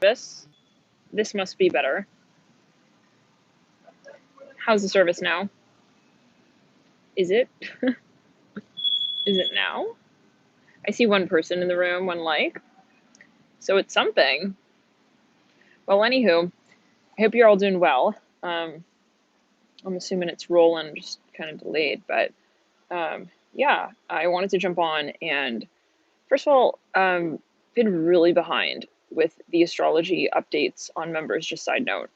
service? This must be better. How's the service now? Is it? Is it now? I see one person in the room, one like. So it's something. Well, anywho, I hope you're all doing well. I'm assuming it's rolling, just kind of delayed, but yeah, I wanted to jump on and first of all, been really behind with the astrology updates on members, just side note.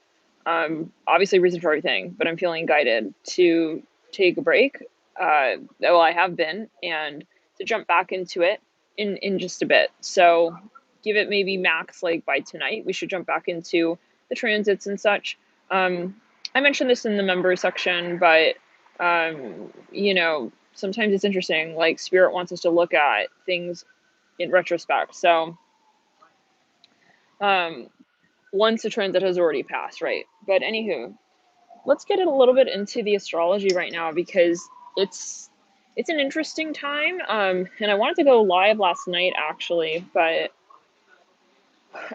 Obviously reason for everything, but I'm feeling guided to take a break. Well, I have been, and to jump back into it in just a bit. So give it maybe max like by tonight. We should jump back into the transits and such. I mentioned this in the member section, but you know, sometimes it's interesting. Like Spirit wants us to look at things in retrospect. So once the transit has already passed, right? But anywho, let's get a little bit into the astrology right now because it's an interesting time. And I wanted to go live last night actually, but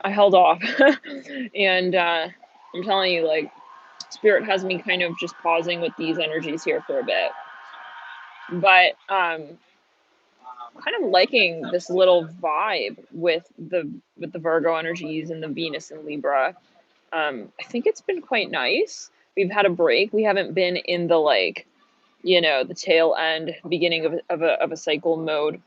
I held off. And I'm telling you, like, Spirit has me kind of just pausing with these energies here for a bit. But kind of liking this little vibe with the Virgo energies and the Venus and Libra. I think it's been quite nice. We've had a break. We haven't been in the like, you know, the tail end beginning of a cycle mode.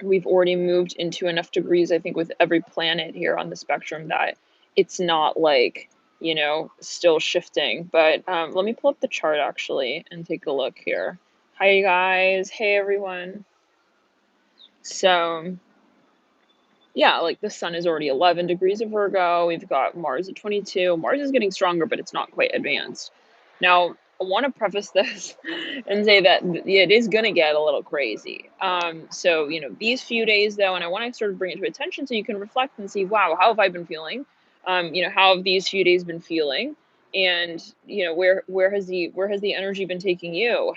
We've already moved into enough degrees, I think, with every planet here on the spectrum that it's not like, you know, still shifting. But let me pull up the chart actually and take a look here. Hi guys. Hey everyone. So yeah, like the sun is already 11 degrees of Virgo. We've got Mars at 22. Mars is getting stronger, but it's not quite advanced. Now, I want to preface this and say that it is going to get a little crazy. So, you know, these few days though, and I want to sort of bring it to attention so you can reflect and see, wow, how have I been feeling? You know, how have these few days been feeling? And, you know, where has the energy been taking you?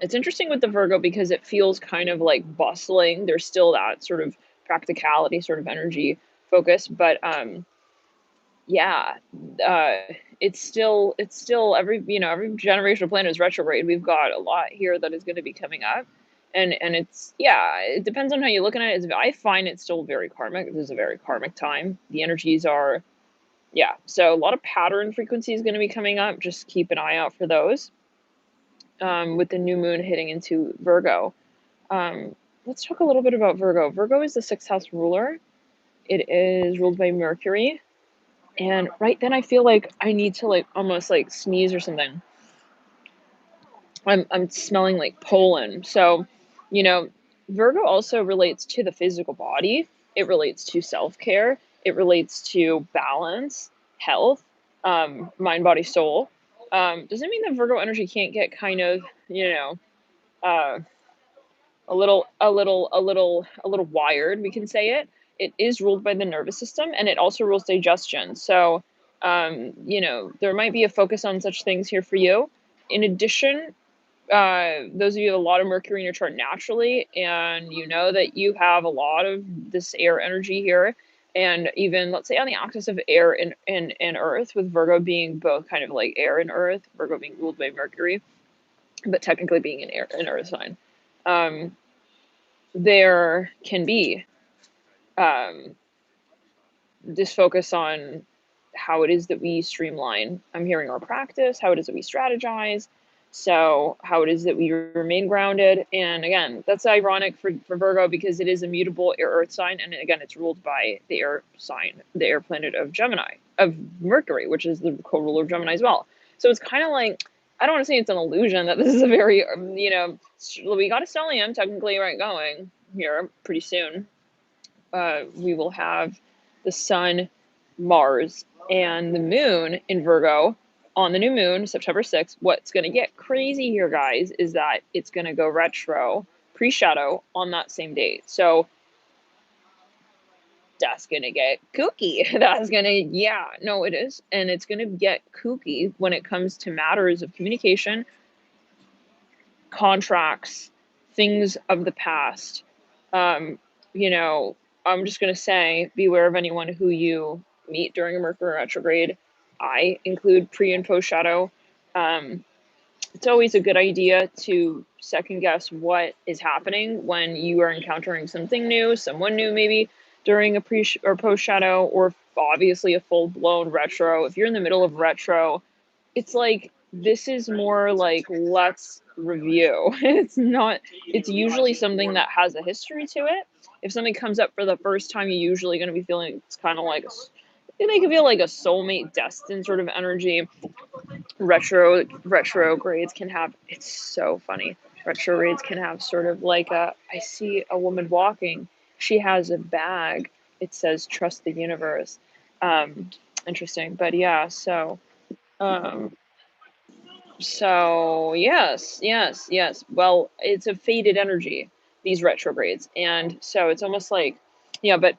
It's interesting with the Virgo because it feels kind of like bustling. There's still that sort of practicality, sort of energy focus, but yeah, uh, it's still every every generational planet is retrograde. We've got a lot here that is going to be coming up, and it's yeah, it depends on how you're looking at it. I find it still very karmic. This is a very karmic time. The energies are yeah, so a lot of pattern frequency is going to be coming up. Just keep an eye out for those. With the new moon hitting into Virgo. Let's talk a little bit about Virgo. Virgo is the sixth house ruler. It is ruled by Mercury. And right then I feel like I need to like almost like sneeze or something. I'm smelling like pollen. So, you know, Virgo also relates to the physical body. It relates to self-care. It relates to balance, health, mind, body, soul. Doesn't mean that Virgo energy can't get kind of, you know, uh, a little wired, we can say it. It is ruled by the nervous system and it also rules digestion. So, you know, there might be a focus on such things here for you. In addition, those of you with a lot of Mercury in your chart naturally, and you know that you have a lot of this air energy here, and even let's say on the axis of air and Earth, with Virgo being both kind of like air and Earth, Virgo being ruled by Mercury, but technically being an Earth sign. There can be um, this focus on how it is that we streamline. I'm hearing our practice, how it is that we strategize, so how it is that we remain grounded. And again, that's ironic for Virgo because it is a mutable air earth sign. And again, it's ruled by the air sign, the air planet of Gemini, of Mercury, which is the co-ruler of Gemini as well. So it's kind of like, I don't want to say it's an illusion that this is a very, you know, we got a stellium technically right going here pretty soon. We will have the sun, Mars, and the moon in Virgo on the new moon, September 6th. What's going to get crazy here, guys, is that it's going to go retro, pre-shadow on that same date. So that's going to get kooky. That's going to, yeah, no, it is. And it's going to get kooky when it comes to matters of communication, contracts, things of the past. You know, I'm just going to say, beware of anyone who you meet during a Mercury retrograde. I include pre and post shadow. It's always a good idea to second guess what is happening when you are encountering something new, someone new maybe during a pre or post shadow, or obviously a full blown retro. If you're in the middle of retro, it's like this is more like let's review. It's usually something that has a history to it. If something comes up for the first time, you're usually going to be feeling it's kind of like they make it feel like a soulmate destined sort of energy. Retrogrades can have, it's so funny, retrogrades can have sort of like a, I see a woman walking, she has a bag, it says trust the universe. um Interesting, but yeah, um so yes, well, it's a faded energy, these retrogrades, and so it's almost like, yeah, but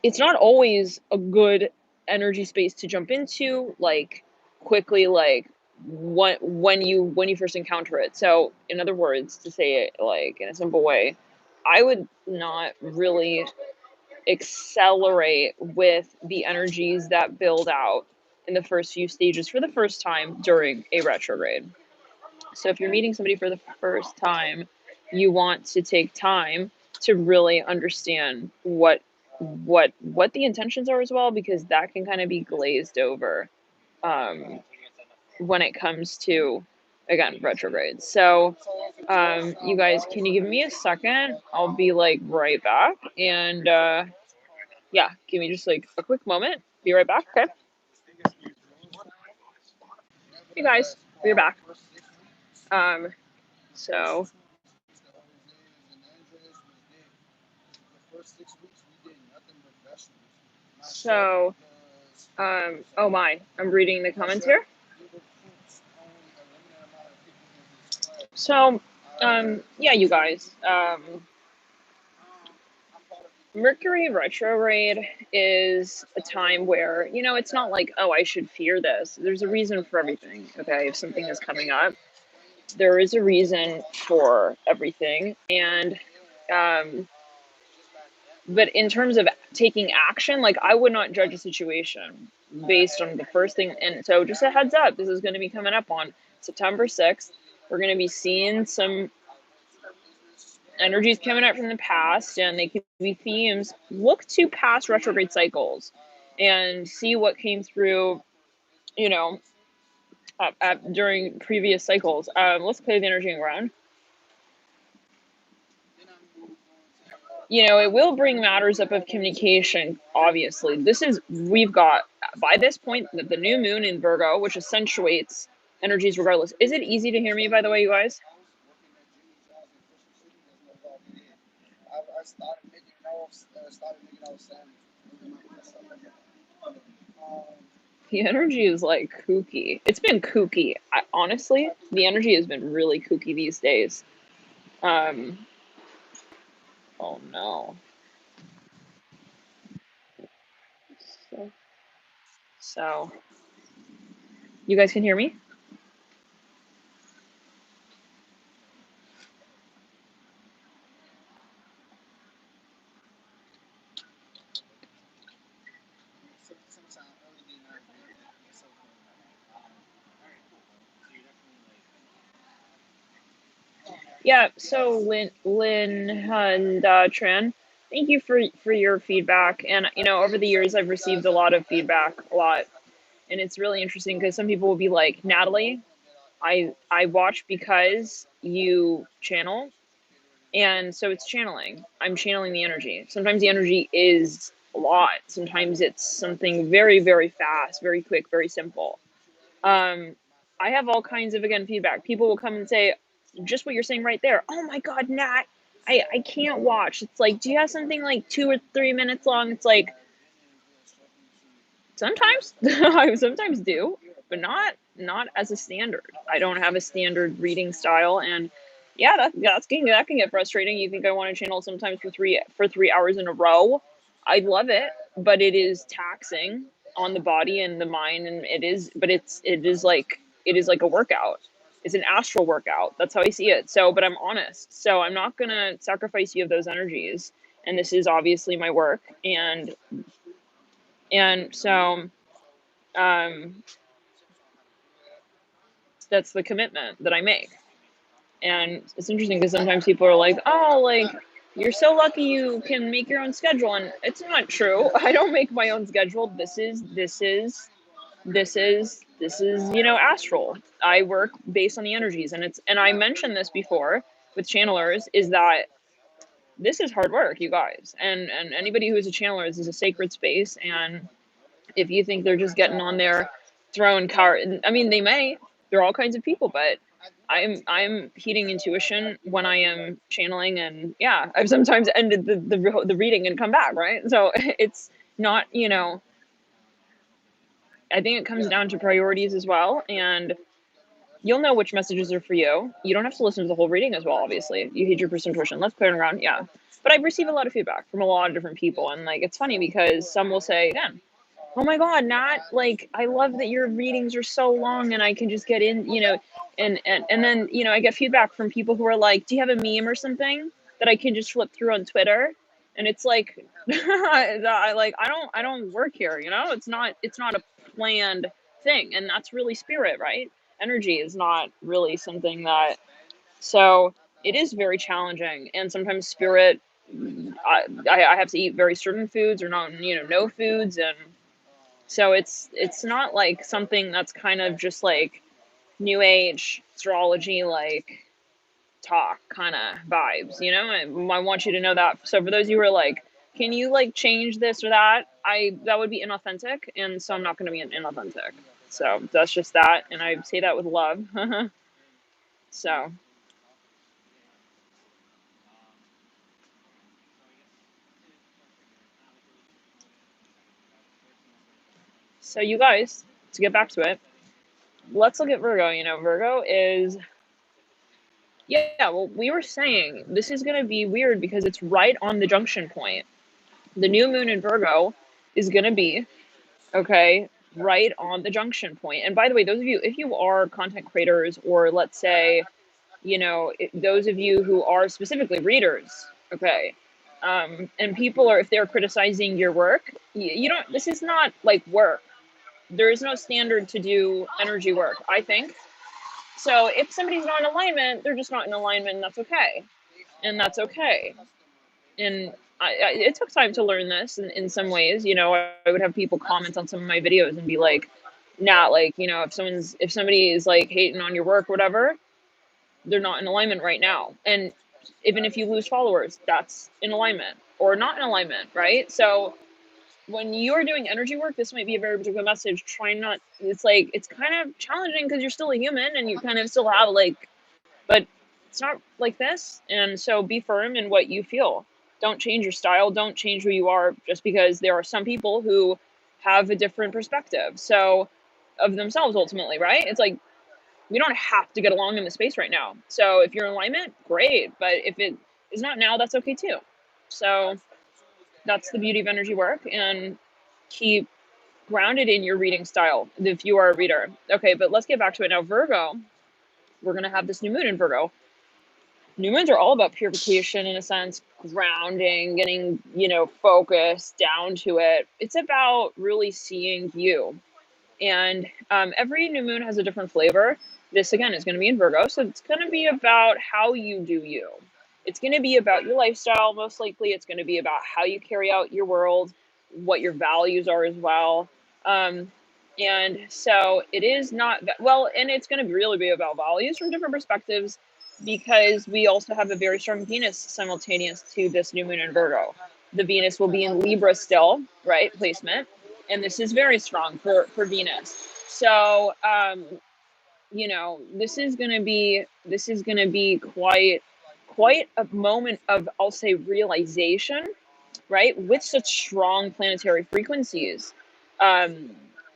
it's not always a good energy space to jump into like quickly, like when you first encounter it. So in other words, to say it like in a simple way, I would not really accelerate with the energies that build out in the first few stages for the first time during a retrograde. So if you're meeting somebody for the first time, you want to take time to really understand what the intentions are as well, because that can kind of be glazed over um, when it comes to, again, retrogrades. So you guys, can you give me a second? I'll be like right back, and yeah, give me just like a quick moment. Be right back. Okay. Hey guys, we're back. Um, so so oh my, I'm reading the comments here. So yeah, you guys, Mercury retrograde is a time where, it's not like, oh, I should fear this. There's a reason for everything. Okay, if something is coming up, there is a reason for everything. And um but in terms of taking action, like, I would not judge a situation based on the first thing. And so just a heads up, this is going to be coming up on September 6th. We're going to be seeing some energies coming up from the past, and they could be themes. Look to past retrograde cycles and see what came through, you know, during previous cycles. Let's play the energy around. It will bring matters up of communication, obviously. We've got, by this point, the new moon in Virgo, which accentuates energies regardless. Is it easy to hear me, by the way, you guys? The energy is like kooky. It's been kooky. Honestly, the energy has been really kooky these days. Um, oh no. So, so, you guys can hear me? Yeah, so Lynn and Tran, thank you for your feedback. And over the years, I've received a lot of feedback, a lot, and it's really interesting because some people will be like, Natalie, I watch because you channel, and so it's channeling. I'm channeling the energy. Sometimes the energy is a lot. Sometimes it's something very, very fast, very quick, very simple. um I have all kinds of, again, feedback. People will come and say just what you're saying right there. Oh my god, Nat, I can't watch. It's like, do you have something like 2 or 3 minutes long? It's like, sometimes I sometimes do, but not as a standard. I don't have a standard reading style, and yeah, that can get frustrating. You think I want to channel sometimes for 3 hours in a row? I love it, but it is taxing on the body and the mind, and it is like a workout. It's an astral workout. That's how I see it. So, but I'm honest. So I'm not gonna sacrifice you of those energies, and this is obviously my work, and so um, that's the commitment that I make. And it's interesting because sometimes people are like, oh, like, you're so lucky you can make your own schedule. And it's not true. I don't make my own schedule. This is, astral. I work based on the energies. And I mentioned this before with channelers, is that this is hard work, you guys. And anybody who's a channeler, this is a sacred space. And if you think they're just getting on there throwing I mean, they may. There are all kinds of people, but I'm heeding intuition when I am channeling, and yeah, I've sometimes ended the reading and come back, right? So it's not, I think it comes down to priorities as well, and you'll know which messages are for you. You don't have to listen to the whole reading as well, obviously. You heed your first intuition. Let's play it around, yeah. But I've received a lot of feedback from a lot of different people, and like it's funny because some will say, again, oh my God, Nat, like, I love that your readings are so long and I can just get in, and then, I get feedback from people who are like, do you have a meme or something that I can just flip through on Twitter? And it's like, I don't work here, it's not a planned thing. And that's really spirit, right? Energy is not really something that, so it is very challenging. And sometimes spirit, I have to eat very certain foods or not, no foods. And so it's not like something that's kind of just like new age astrology, like talk kind of vibes, I want you to know that. So for those of you who are like, can you like change this or that? That would be inauthentic, and so I'm not going to be inauthentic. So that's just that, and I say that with love. So you guys, to get back to it, let's look at Virgo. Virgo is, yeah, well, we were saying this is going to be weird because it's right on the junction point. The new moon in Virgo is going to be, okay, right on the junction point. And by the way, those of you, if you are content creators, or let's say, those of you who are specifically readers, okay, and people are, if they're criticizing your work, you don't, this is not like work. There is no standard to do energy work, I think. So if somebody's not in alignment, they're just not in alignment, and that's okay. And that's okay. And it took time to learn this in some ways. I would have people comment on some of my videos and be like, nah, like, if somebody is like hating on your work, whatever, they're not in alignment right now. And even if you lose followers, that's in alignment or not in alignment, right? So when you're doing energy work, this might be a very particular message. Try not, it's like, it's kind of challenging because you're still a human and you kind of still have like, but it's not like this. And so be firm in what you feel. Don't change your style. Don't change who you are just because there are some people who have a different perspective. So of themselves ultimately, right? It's like, we don't have to get along in the space right now. So if you're in alignment, great. But if it is not now, that's okay too. So that's the beauty of energy work, and keep grounded in your reading style if you are a reader. Okay, but let's get back to it now. Virgo, we're going to have this new moon in Virgo. New moons are all about purification, in a sense, grounding, getting, focused down to it. It's about really seeing you. And every new moon has a different flavor. This, again, is going to be in Virgo. So it's going to be about how you do you. It's going to be about your lifestyle, most likely. It's going to be about how you carry out your world, what your values are as well. And so it is not, well, and it's going to really be about values from different perspectives, because we also have a very strong Venus simultaneous to this new moon in Virgo. The Venus will be in Libra still, right? Placement. And this is very strong for Venus. So, this is gonna be quite a moment of, I'll say, realization, right? With such strong planetary frequencies,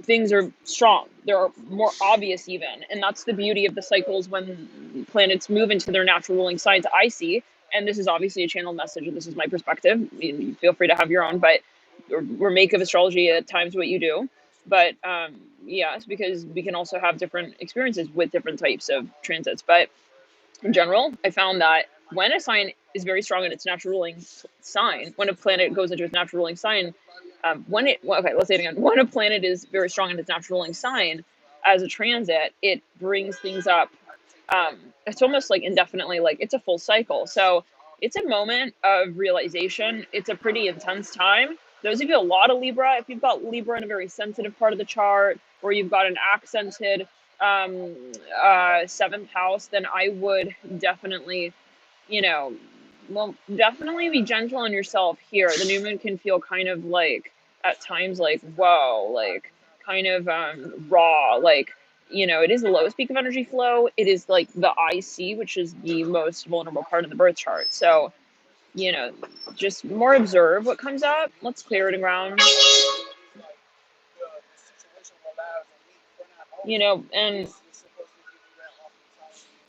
things are strong. They're more obvious even, and that's the beauty of the cycles when planets move into their natural ruling signs. I see, and this is obviously a channel message, and this is my perspective. You feel free to have your own, but or make of astrology at times what you do. But yes, because we can also have different experiences with different types of transits. But in general, I found that when a sign is very strong in its natural ruling sign, when a planet goes into its natural ruling sign, okay, let's say it again. When a planet is very strong in its natural ruling sign, as a transit, it brings things up. It's almost like indefinitely, like it's a full cycle. So it's a moment of realization. It's a pretty intense time. Those of you a lot of Libra, if you've got Libra in a very sensitive part of the chart, or you've got an accented seventh house, then I would definitely, you know, well, definitely be gentle on yourself here. The new moon can feel kind of like, at times, like, whoa, like kind of raw, like, it is the lowest peak of energy flow. It is like the IC, which is the most vulnerable part of the birth chart. So, just more observe what comes up. Let's clear it around, and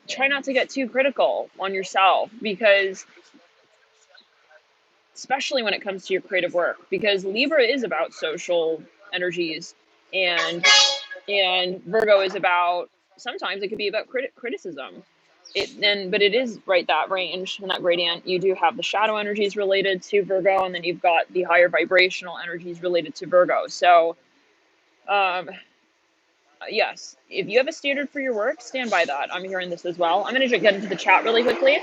try not to get too critical on yourself, because especially when it comes to your creative work, because Libra is about social energies, and Virgo is about, sometimes it could be about criticism. But it is right, that range and that gradient. You do have the shadow energies related to Virgo, and then you've got the higher vibrational energies related to Virgo. So, yes, if you have a standard for your work, stand by that. I'm hearing this as well. I'm going to get into the chat really quickly.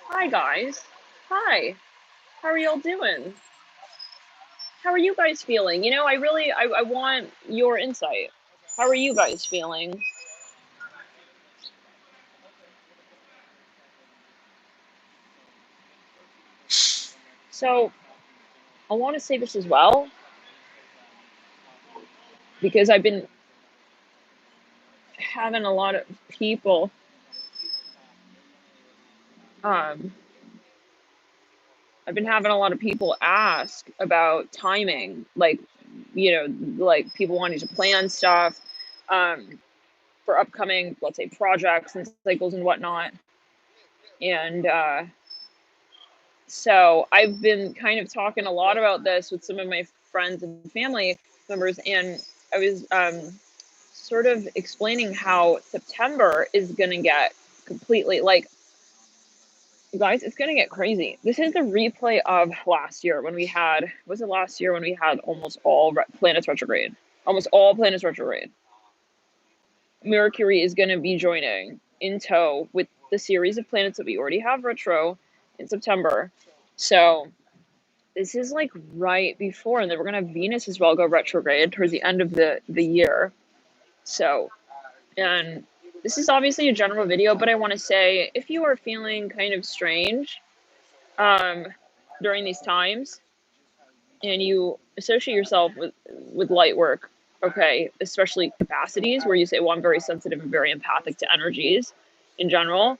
Hi, guys. Hi. How are y'all doing? How are you guys feeling? I want your insight. How are you guys feeling? So, I want to say this as well, because I've been having a lot of people um ask about timing, like people wanting to plan stuff for upcoming, let's say, projects and cycles and whatnot. And so I've been kind of talking a lot about this with some of my friends and family members, and I was sort of explaining how September is going to get completely, like, guys, it's going to get crazy. This is the replay of last year when we had, was it last year when we had almost all planets retrograde? Almost all planets retrograde. Mercury is going to be joining in tow with the series of planets that we already have retro in September. So this is like right before, and then we're going to have Venus as well go retrograde towards the end of the year. So, and this is obviously a general video, but I want to say, if you are feeling kind of strange during these times, and you associate yourself with light work, okay, especially capacities where you say, well, I'm very sensitive and very empathic to energies in general,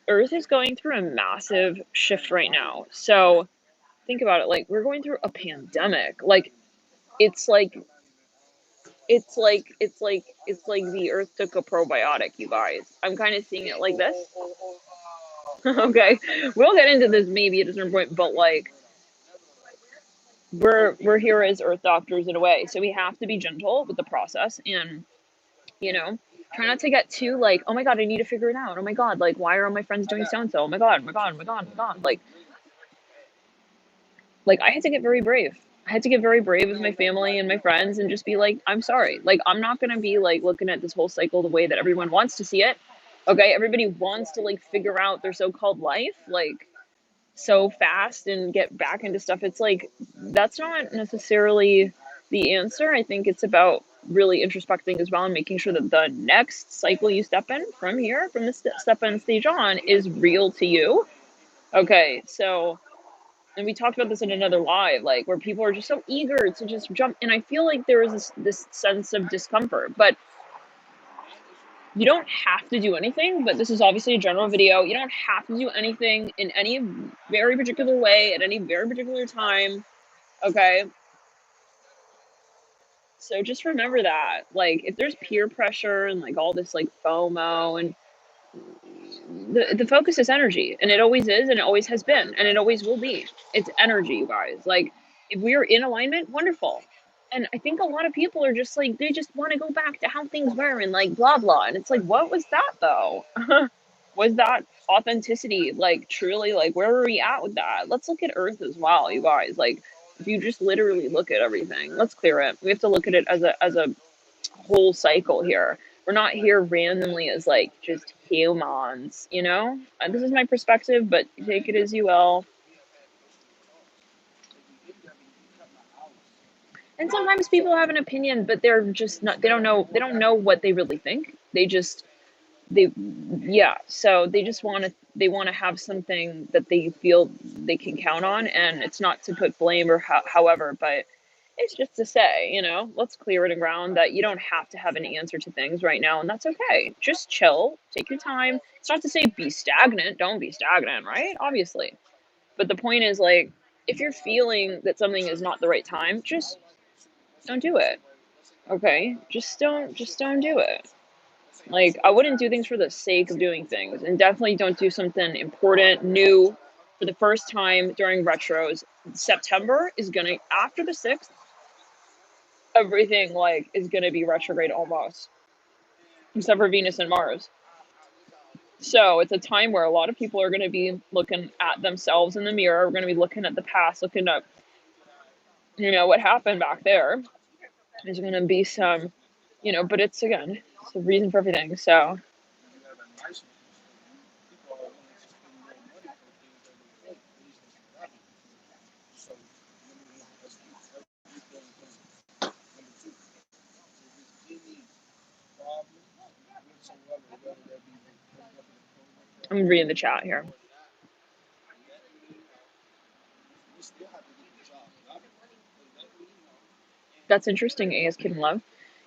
Earth is going through a massive shift right now. So think about it, like, we're going through a pandemic. Like, it's like the Earth took a probiotic, you guys. I'm kind of seeing it like this. Okay, we'll get into this maybe at a certain point, but like, we're here as Earth doctors in a way, so we have to be gentle with the process, and try not to get too like, oh my god, I need to figure it out. Oh my god, like, why are all my friends doing so and so? Oh my god, oh my god, oh my god, oh my god. Like, I had to get very brave. I had to get very brave with my family and my friends and just be like, I'm sorry. Like, I'm not going to be like looking at this whole cycle the way that everyone wants to see it. Okay. Everybody wants to like figure out their so-called life, like, so fast and get back into stuff. It's like, that's not necessarily the answer. I think it's about really introspecting as well, and making sure that the next cycle you step in from here, from this step in stage on, is real to you. Okay. So, and we talked about this in another live, like, where people are just so eager to just jump, and I feel like there is this sense of discomfort, but you don't have to do anything. But this is obviously a general video. You don't have to do anything in any very particular way at any very particular time. Okay, so just remember that, like, if there's peer pressure and like all this like FOMO, and the focus is energy, and it always is, and it always has been, and it always will be. It's energy, you guys. Like, if we are in alignment, wonderful. And I think a lot of people are just like, they just want to go back to how things were and like blah blah. And it's like, what was that though? Was that authenticity like truly like where were we at with that? Let's look at Earth as well, you guys. Like if you just literally look at everything, let's clear it. We have to look at it as a whole cycle here. We're not here randomly as like just humans, you know? And this is my perspective, but take it as you will. And sometimes people have an opinion, but they're just not, they don't know what they really think. They yeah, so they just want to, they want to have something that they feel they can count on, and it's not to put blame or however, but it's just to say, you know, let's clear it around that you don't have to have an answer to things right now, and that's okay. Just chill, take your time. It's not to say be stagnant, don't be stagnant, right? Obviously. But the point is like if you're feeling that something is not the right time, just don't do it. Okay? Just don't do it. Like I wouldn't do things for the sake of doing things, and definitely don't do something important, new for the first time during retros. September is gonna, after the 6th, everything like is gonna be retrograde almost, except for Venus and Mars. So it's a time where a lot of people are gonna be looking at themselves in the mirror. We're gonna be looking at the past, looking at, you know, what happened back there. There's gonna be some, you know, but it's again, it's a reason for everything. So I'm reading the chat here. That's interesting, AS Kid and Love.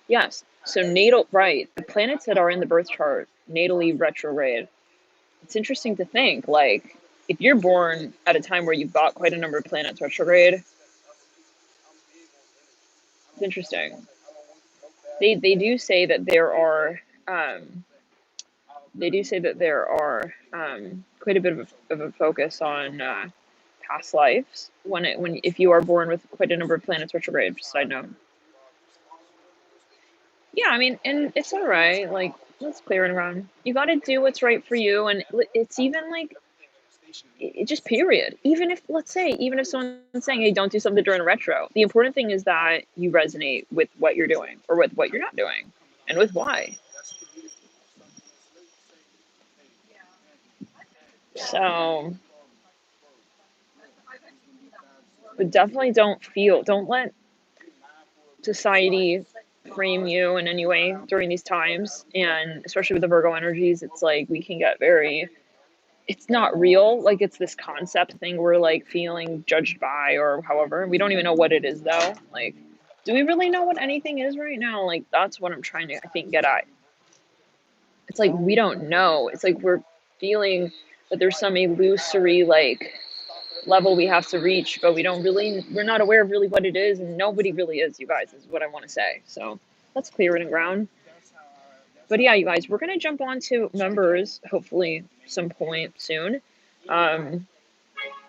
Yes. So natal, right. The planets that are in the birth chart, natally retrograde. It's interesting to think, like, if you're born at a time where you've got quite a number of planets retrograde, it's interesting. They do say that there are they do say that there are quite a bit of a focus on past lives when if you are born with quite a number of planets retrograde. Just side note. Yeah, I mean, and it's all right. Like, let's clear it around. You got to do what's right for you, and it's even like just period. Even if, let's say, even if someone's saying, "Hey, don't do something during a retro," the important thing is that you resonate with what you're doing or with what you're not doing, and with why. So, but definitely don't let society frame you in any way during these times, and especially with the Virgo energies, it's like we can get very, it's not real. Like it's this concept thing we're like feeling judged by or however. We don't even know what it is though. Like, do we really know what anything is right now? Like that's what I'm trying to, I think, get at. It's like we don't know. It's like we're feeling that there's some illusory like level we have to reach, but we don't really, we're not aware of really what it is, and nobody really is, you guys, is what I want to say. So let's clear it and ground. But yeah, you guys, we're gonna jump on to members hopefully some point soon.